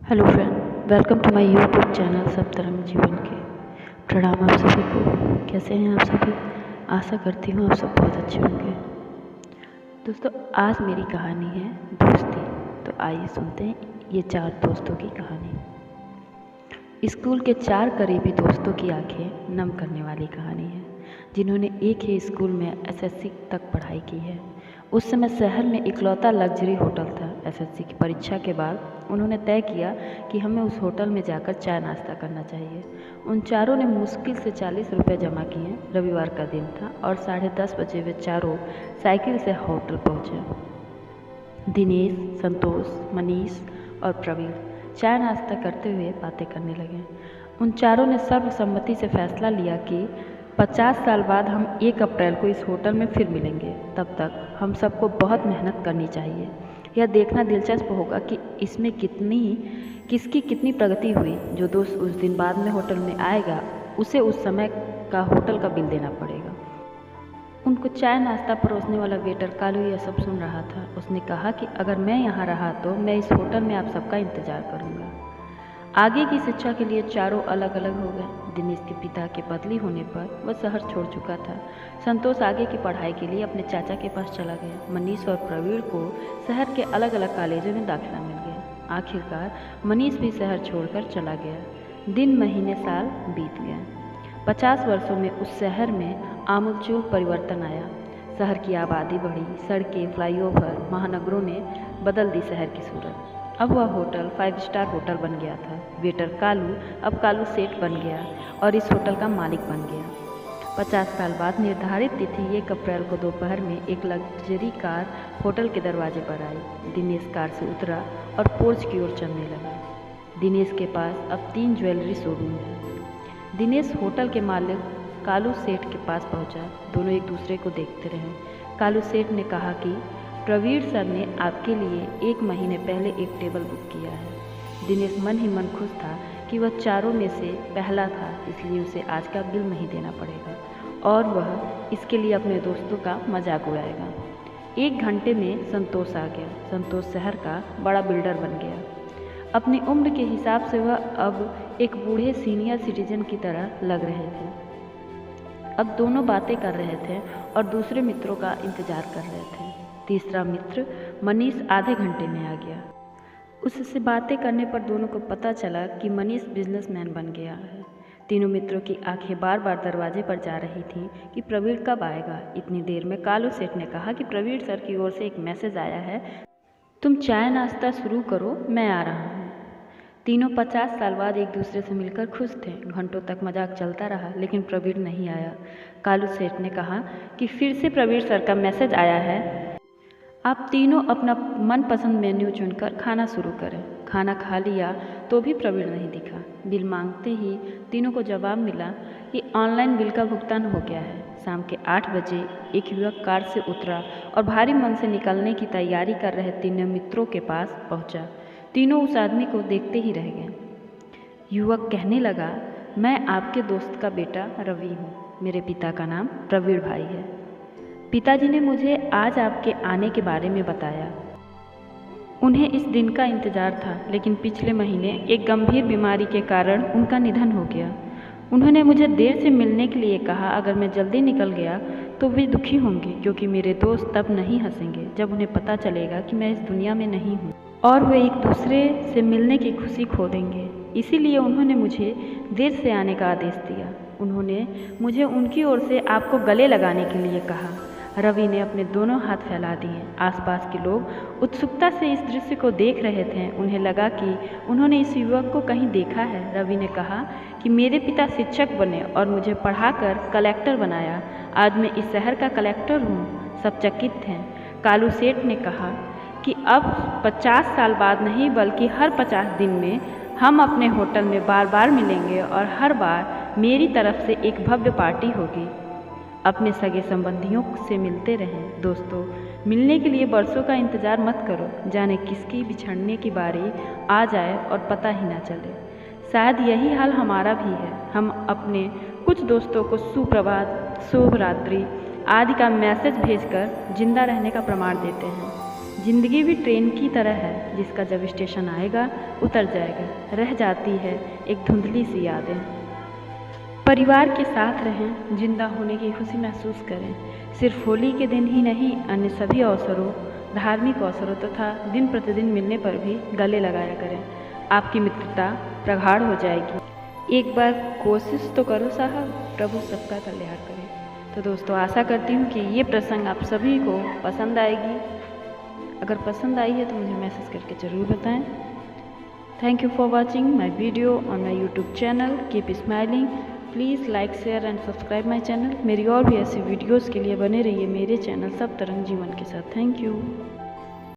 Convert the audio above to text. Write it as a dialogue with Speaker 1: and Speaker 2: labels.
Speaker 1: Hello friend, welcome to my YouTube channel सब तरंग जीवन के। प्रणाम आप सभी को। कैसे हैं आप सभी? आशा करती हूँ आप सब बहुत अच्छे होंगे। दोस्तों, आज मेरी कहानी है दोस्ती। तो आइए सुनते हैं ये 4 दोस्तों की कहानी। स्कूल के 4 करीबी दोस्तों की आंखें नम करने वाली कहानी है, जिन्होंने एक ही स्कूल में एसएससी तक पढ़ाई की है। उस समय शहर में इकलौता लग्जरी होटल था। एसएससी की परीक्षा के बाद उन्होंने तय किया कि हमें उस होटल में जाकर चाय नाश्ता करना चाहिए। उन चारों ने मुश्किल से 40 रुपये जमा किए। रविवार का दिन था और 10:30 बजे वे चारों साइकिल से होटल पहुँचे। दिनेश, संतोष, मनीष और प्रवीण चाय नाश्ता करते हुए बातें करने लगे। उन चारों ने सर्वसम्मति से फैसला लिया कि 50 साल बाद हम 1 अप्रैल को इस होटल में फिर मिलेंगे। तब तक हम सबको बहुत मेहनत करनी चाहिए। यह देखना दिलचस्प होगा कि इसमें किसकी कितनी प्रगति हुई। जो दोस्त उस दिन बाद में होटल में आएगा, उसे उस समय का होटल का बिल देना पड़ेगा। उनको चाय नाश्ता परोसने वाला वेटर कालू यह सब सुन रहा था। उसने कहा कि अगर मैं यहाँ रहा तो मैं इस होटल में आप सबका इंतज़ार करूँगा। आगे की शिक्षा के लिए चारों अलग अलग हो गए। दिनेश के पिता के बदली होने पर वह शहर छोड़ चुका था। संतोष आगे की पढ़ाई के लिए अपने चाचा के पास चला गया। मनीष और प्रवीण को शहर के अलग अलग कॉलेजों में दाखिला मिल गया। आखिरकार मनीष भी शहर छोड़कर चला गया। दिन, महीने, साल बीत गए। 50 वर्षों में उस शहर में आमूलचूल परिवर्तन आया। शहर की आबादी बढ़ी, सड़कें, फ्लाईओवर, महानगरों ने बदल दी शहर की सूरत। अब वह होटल 5 स्टार होटल बन गया था। वेटर कालू अब कालू सेठ बन गया और इस होटल का मालिक बन गया। 50 साल बाद निर्धारित तिथि 1 अप्रैल को दोपहर में एक लग्जरी कार होटल के दरवाजे पर आई। दिनेश कार से उतरा और पोर्च की ओर चलने लगा। दिनेश के पास अब 3 ज्वेलरी शोरूम है। दिनेश होटल के मालिक कालू सेठ के पास पहुंचा। दोनों एक दूसरे को देखते रहे। कालू सेठ ने कहा कि प्रवीण सर ने आपके लिए 1 महीने पहले एक टेबल बुक किया है। दिनेश मन ही मन खुश था कि वह चारों में से पहला था, इसलिए उसे आज का बिल नहीं देना पड़ेगा और वह इसके लिए अपने दोस्तों का मजाक उड़ाएगा। 1 घंटे में संतोष आ गया। संतोष शहर का बड़ा बिल्डर बन गया। अपनी उम्र के हिसाब से वह अब एक बूढ़े सीनियर सिटीजन की तरह लग रहे थे। अब दोनों बातें कर रहे थे और दूसरे मित्रों का इंतजार कर रहे थे। तीसरा मित्र मनीष आधे घंटे में आ गया। उससे बातें करने पर दोनों को पता चला कि मनीष बिजनेसमैन बन गया है। तीनों मित्रों की आंखें बार बार दरवाजे पर जा रही थीं कि प्रवीण कब आएगा। इतनी देर में कालू सेठ ने कहा कि प्रवीण सर की ओर से एक मैसेज आया है, तुम चाय नाश्ता शुरू करो, मैं आ रहा हूँ। तीनों 50 साल बाद एक दूसरे से मिलकर खुश थे। घंटों तक मजाक चलता रहा, लेकिन प्रवीण नहीं आया। कालू सेठ ने कहा कि फिर से प्रवीण सर का मैसेज आया है, आप तीनों अपना मनपसंद मेन्यू चुनकर खाना शुरू करें। खाना खा लिया तो भी प्रवीण नहीं दिखा। बिल मांगते ही तीनों को जवाब मिला कि ऑनलाइन बिल का भुगतान हो गया है। शाम के 8 बजे एक युवक कार से उतरा और भारी मन से निकलने की तैयारी कर रहे तीनों मित्रों के पास पहुंचा। तीनों उस आदमी को देखते ही रह गए। युवक कहने लगा, मैं आपके दोस्त का बेटा रवि हूँ। मेरे पिता का नाम प्रवीण भाई है। पिताजी ने मुझे आज आपके आने के बारे में बताया। उन्हें इस दिन का इंतज़ार था, लेकिन पिछले महीने एक गंभीर बीमारी के कारण उनका निधन हो गया। उन्होंने मुझे देर से मिलने के लिए कहा। अगर मैं जल्दी निकल गया तो वे दुखी होंगे, क्योंकि मेरे दोस्त तब नहीं हंसेंगे जब उन्हें पता चलेगा कि मैं इस दुनिया में नहीं हूँ, और वे एक दूसरे से मिलने की खुशी खो देंगे। इसीलिए उन्होंने मुझे देर से आने का आदेश दिया। उन्होंने मुझे उनकी ओर से आपको गले लगाने के लिए कहा। रवि ने अपने दोनों हाथ फैला दिए। आसपास के लोग उत्सुकता से इस दृश्य को देख रहे थे। उन्हें लगा कि उन्होंने इस युवक को कहीं देखा है। रवि ने कहा कि मेरे पिता शिक्षक बने और मुझे पढ़ाकर कलेक्टर बनाया। आज मैं इस शहर का कलेक्टर हूँ। सब चकित थे। कालू सेठ ने कहा कि अब 50 साल बाद नहीं, बल्कि हर 50 दिन में हम अपने होटल में बार बार मिलेंगे और हर बार मेरी तरफ से एक भव्य पार्टी होगी। अपने सगे संबंधियों से मिलते रहें। दोस्तों, मिलने के लिए बरसों का इंतज़ार मत करो। जाने किसकी बिछड़ने की बारी आ जाए और पता ही ना चले। शायद यही हाल हमारा भी है। हम अपने कुछ दोस्तों को सुप्रभात, शुभ रात्रि आदि का मैसेज भेजकर जिंदा रहने का प्रमाण देते हैं, जिंदगी भी ट्रेन की तरह है, जिसका जब स्टेशन आएगा उतर जाएगा। रह जाती है एक धुंधली सी यादें। परिवार के साथ रहें, जिंदा होने की खुशी महसूस करें। सिर्फ होली के दिन ही नहीं, अन्य सभी अवसरों, धार्मिक अवसरों तथा दिन प्रतिदिन मिलने पर भी गले लगाया करें। आपकी मित्रता प्रगाढ़ हो जाएगी। एक बार कोशिश तो करो साहब, प्रभु सबका कल्याण करें। तो दोस्तों, आशा करती हूँ कि ये प्रसंग आप सभी को पसंद आएगी। अगर पसंद आई है तो मुझे मैसेज करके ज़रूर बताएं। Thank you for watching my video on my YouTube channel. Keep smiling. Please like, share and subscribe my channel. मेरी और भी ऐसी वीडियोज़ के लिए बने रहिए मेरे चैनल सब तरंग जीवन के साथ। Thank you.